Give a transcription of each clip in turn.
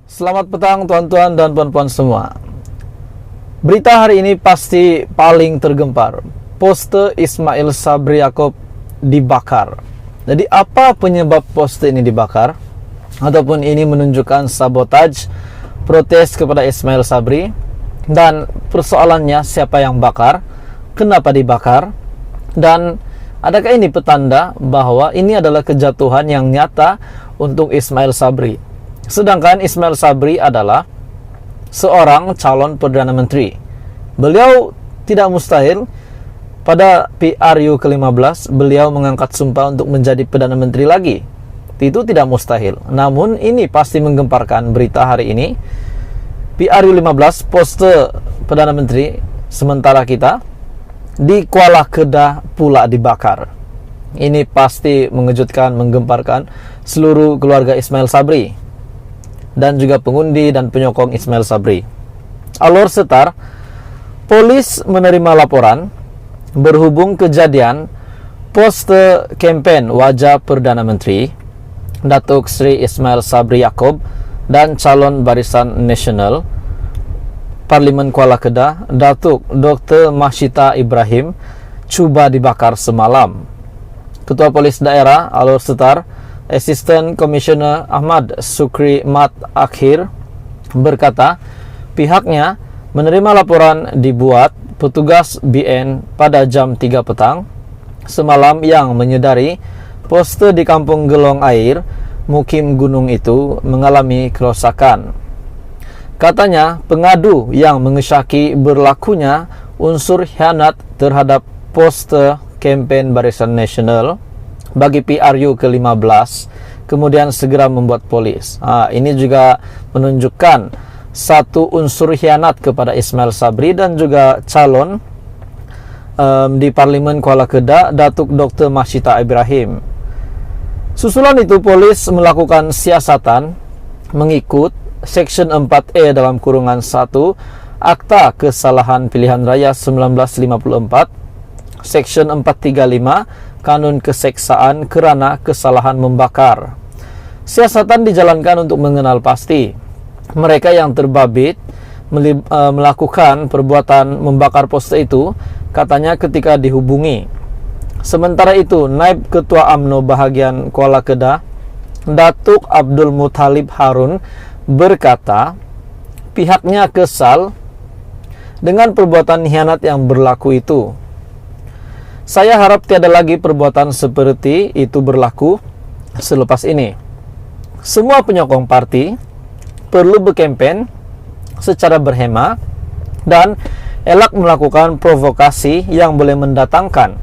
Selamat petang tuan-tuan dan puan-puan semua. Berita hari ini pasti paling tergempar. Poster Ismail Sabri Yaakob dibakar. Jadi apa penyebab poster ini dibakar? Ataupun ini menunjukkan sabotaj protes kepada Ismail Sabri? Dan persoalannya siapa yang bakar? Kenapa dibakar? Dan adakah ini petanda bahwa ini adalah kejatuhan yang nyata untuk Ismail Sabri? Sedangkan Ismail Sabri adalah seorang calon Perdana Menteri. Beliau tidak mustahil pada PRU ke-15 beliau mengangkat sumpah untuk menjadi Perdana Menteri lagi. Itu tidak mustahil. Namun ini pasti menggemparkan berita hari ini. PRU 15 poster Perdana Menteri sementara kita di Kuala Kedah pula dibakar. Ini pasti mengejutkan, menggemparkan seluruh keluarga Ismail Sabri dan juga pengundi dan penyokong Ismail Sabri. Alur setar, polis menerima laporan berhubung kejadian poster kempen wajah Perdana Menteri Datuk Seri Ismail Sabri Yaakob dan calon Barisan Nasional Parlimen Kuala Kedah Datuk Dr. Mahsyita Ibrahim cuba dibakar semalam. Ketua Polis Daerah Alur Setar Asisten Komisioner Ahmad Sukri Mat Akhir berkata pihaknya menerima laporan dibuat petugas BN pada jam 3 petang semalam yang menyedari poster di Kampung Gelong Air, Mukim Gunung itu mengalami kerosakan. Katanya pengadu yang mengesyaki berlakunya unsur khianat terhadap poster kempen Barisan Nasional bagi PRU ke-15 kemudian segera membuat polis. Ini juga menunjukkan satu unsur khianat kepada Ismail Sabri dan juga calon di Parlimen Kuala Kedah Datuk Dr. Mahsyita Ibrahim. Susulan itu polis melakukan siasatan mengikut Section 4A dalam kurungan 1 Akta Kesalahan Pilihan Raya 1954, Section 435 Kanun Keseksaan kerana kesalahan membakar. Siasatan dijalankan untuk mengenal pasti mereka yang terbabit melakukan perbuatan membakar poster itu, katanya ketika dihubungi. Sementara itu, Naib Ketua UMNO bahagian Kuala Kedah Datuk Abdul Muthalib Harun berkata pihaknya kesal dengan perbuatan khianat yang berlaku itu. Saya harap tiada lagi perbuatan seperti itu berlaku selepas ini. Semua penyokong parti perlu berkempen secara berhema dan elak melakukan provokasi yang boleh mendatangkan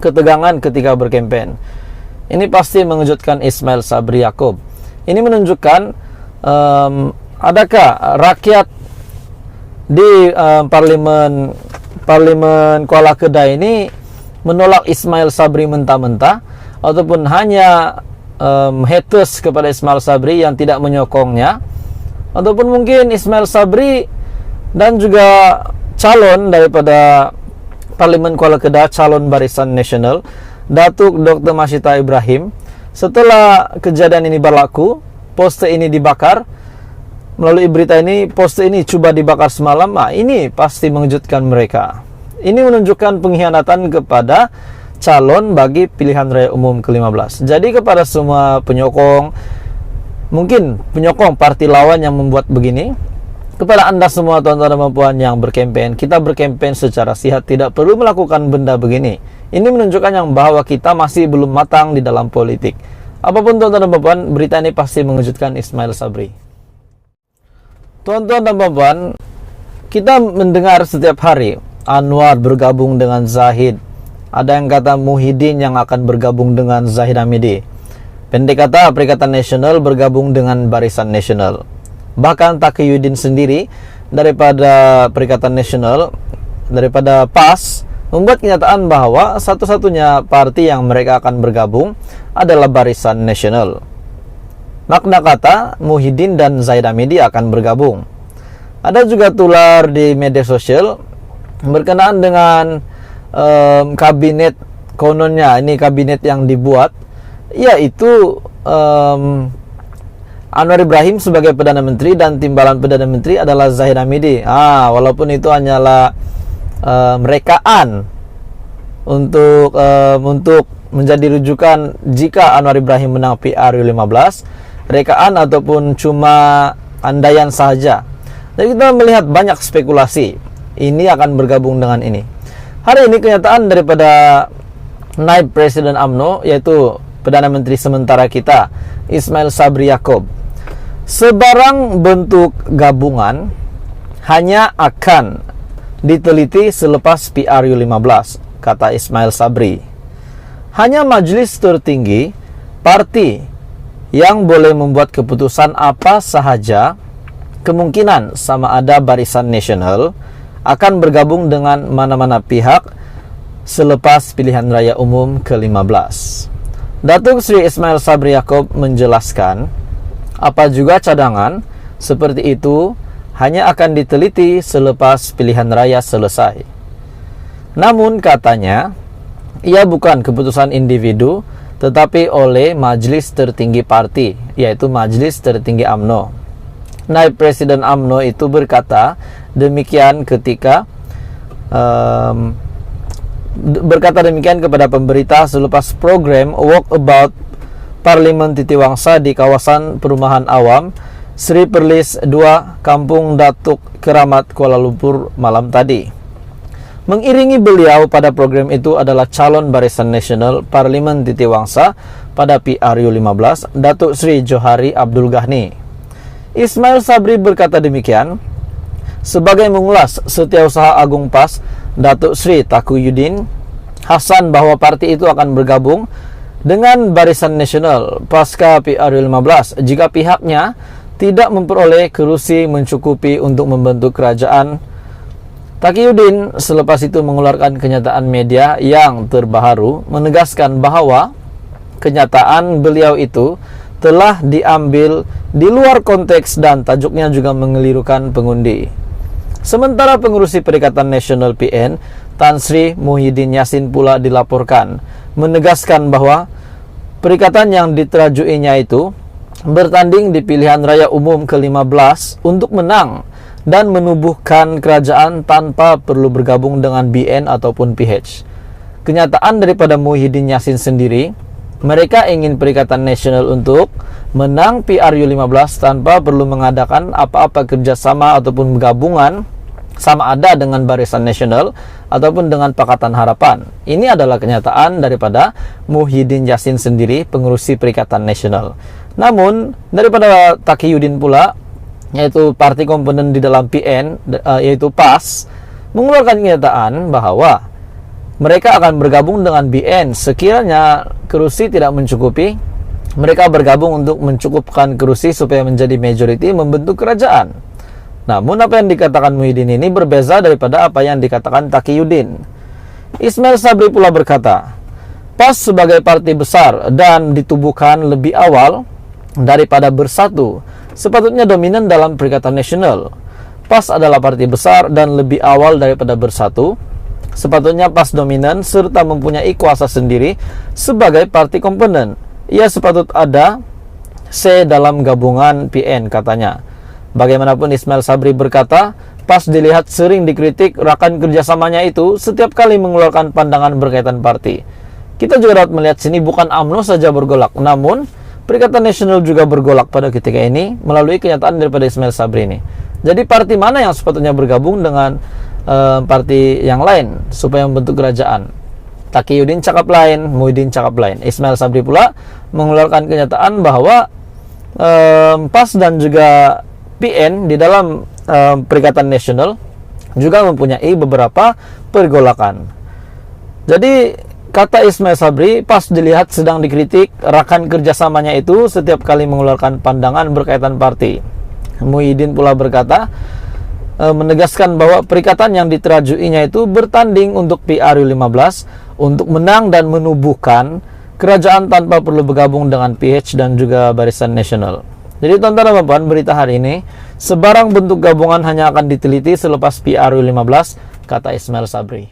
ketegangan ketika berkempen. Ini pasti mengejutkan Ismail Sabri Yaakob. Ini menunjukkan adakah rakyat di Parlimen Kuala Kedah ini menolak Ismail Sabri mentah-mentah, ataupun hanya haters kepada Ismail Sabri yang tidak menyokongnya, ataupun mungkin Ismail Sabri dan juga calon daripada Parlimen Kuala Kedah, calon Barisan Nasional Datuk Dr. Mahsyita Ibrahim, setelah kejadian ini berlaku, poster ini dibakar. Melalui berita ini, poster ini coba dibakar semalam. Ini pasti mengejutkan mereka. Ini menunjukkan pengkhianatan kepada calon bagi pilihan raya umum ke-15. Jadi kepada semua penyokong, mungkin penyokong parti lawan yang membuat begini, kepada anda semua tuan-tuan dan puan yang berkempen, kita berkempen secara sihat, tidak perlu melakukan benda begini. Ini menunjukkan yang bahwa kita masih belum matang di dalam politik. Apapun tuan-tuan dan puan, berita ini pasti mengejutkan Ismail Sabri. Tuan-tuan dan puan, kita mendengar setiap hari Anwar bergabung dengan Zahid. Ada yang kata Muhyiddin yang akan bergabung dengan Zahid Hamidi. Pendek kata Perikatan Nasional bergabung dengan Barisan Nasional. Bahkan Taqiyuddin sendiri daripada Perikatan Nasional, daripada PAS, membuat kenyataan bahwa satu-satunya parti yang mereka akan bergabung adalah Barisan Nasional. Makna kata Muhyiddin dan Zahid Hamidi akan bergabung. Ada juga tular di media sosial berkenaan dengan kabinet, kononnya ini kabinet yang dibuat, yaitu Anwar Ibrahim sebagai Perdana Menteri dan timbalan Perdana Menteri adalah Zahid Hamidi. Walaupun itu hanyalah rekaan untuk menjadi rujukan jika Anwar Ibrahim menang PRU15, rekaan ataupun cuma andaian saja. Jadi kita melihat banyak spekulasi ini akan bergabung dengan ini. Hari ini kenyataan daripada Naib Presiden UMNO, yaitu Perdana Menteri sementara kita Ismail Sabri Yaakob, sebarang bentuk gabungan hanya akan diteliti selepas PRU15, kata Ismail Sabri. Hanya majelis tertinggi parti yang boleh membuat keputusan apa sahaja, kemungkinan sama ada Barisan Nasional akan bergabung dengan mana-mana pihak selepas pilihan raya umum ke-15. Datuk Seri Ismail Sabri Yaakob menjelaskan, apa juga cadangan seperti itu hanya akan diteliti selepas pilihan raya selesai. Namun katanya, ia bukan keputusan individu, tetapi oleh majelis tertinggi parti, yaitu majelis tertinggi UMNO. Naib Presiden UMNO itu berkata demikian kepada pemberita selepas program Walkabout Parlimen Titiwangsa di kawasan perumahan awam Sri Perlis 2, Kampung Datuk Keramat, Kuala Lumpur malam tadi. Mengiringi beliau pada program itu adalah calon Barisan Nasional Parlimen Titiwangsa pada PRU15, Datuk Sri Johari Abdul Ghani. Ismail Sabri berkata demikian sebagai mengulas Setiausaha Agung PAS Datuk Sri Taqiyuddin Hasan bahwa parti itu akan bergabung dengan Barisan Nasional pasca PRU15 jika pihaknya tidak memperoleh kerusi mencukupi untuk membentuk kerajaan. Taqiyuddin selepas itu mengeluarkan kenyataan media yang terbaru menegaskan bahwa kenyataan beliau itu telah diambil di luar konteks dan tajuknya juga mengelirukan pengundi. Sementara pengurusi Perikatan Nasional PN, Tan Sri Muhyiddin Yassin pula dilaporkan menegaskan bahwa perikatan yang diterajuinya itu bertanding di pilihan raya umum ke-15 untuk menang dan menubuhkan kerajaan tanpa perlu bergabung dengan BN ataupun PH. Kenyataan daripada Muhyiddin Yassin sendiri, mereka ingin Perikatan Nasional untuk menang PRU15 tanpa perlu mengadakan apa-apa kerjasama ataupun gabungan sama ada dengan Barisan Nasional ataupun dengan Pakatan Harapan. Ini adalah kenyataan daripada Muhyiddin Yassin sendiri, pengurusi Perikatan Nasional. Namun daripada Taqiyuddin pula, yaitu parti komponen di dalam PN, yaitu PAS, mengeluarkan kenyataan bahwa mereka akan bergabung dengan BN sekiranya kerusi tidak mencukupi. Mereka bergabung untuk mencukupkan kerusi supaya menjadi majority membentuk kerajaan. Namun apa yang dikatakan Muhyiddin ini berbeza daripada apa yang dikatakan Taqiyuddin. Ismail Sabri pula berkata, PAS sebagai parti besar dan ditubuhkan lebih awal daripada Bersatu sepatutnya dominan dalam Perikatan Nasional. PAS adalah parti besar dan lebih awal daripada Bersatu. Sepatutnya PAS dominan serta mempunyai kuasa sendiri sebagai parti komponen. Ia sepatut ada C dalam gabungan PN, katanya. Bagaimanapun Ismail Sabri berkata, PAS dilihat sering dikritik rakan kerjasamanya itu setiap kali mengeluarkan pandangan berkaitan parti. Kita juga dapat melihat sini bukan UMNO saja bergolak, namun Perikatan Nasional juga bergolak pada ketika ini melalui kenyataan daripada Ismail Sabri ini. Jadi parti mana yang sepatutnya bergabung dengan parti yang lain supaya membentuk kerajaan? Taqiyuddin cakap lain, Muhyiddin cakap lain. Ismail Sabri pula mengeluarkan kenyataan bahwa PAS dan juga PN di dalam Perikatan Nasional juga mempunyai beberapa pergolakan. Jadi kata Ismail Sabri, PAS dilihat sedang dikritik rakan kerjasamanya itu setiap kali mengeluarkan pandangan berkaitan parti. Muhyiddin pula berkata, menegaskan bahwa perikatan yang diterajuinya itu bertanding untuk PRU15 untuk menang dan menubuhkan kerajaan tanpa perlu bergabung dengan PH dan juga Barisan Nasional. Jadi tuan-tuan dan puan, berita hari ini, sebarang bentuk gabungan hanya akan diteliti selepas PRU15, kata Ismail Sabri.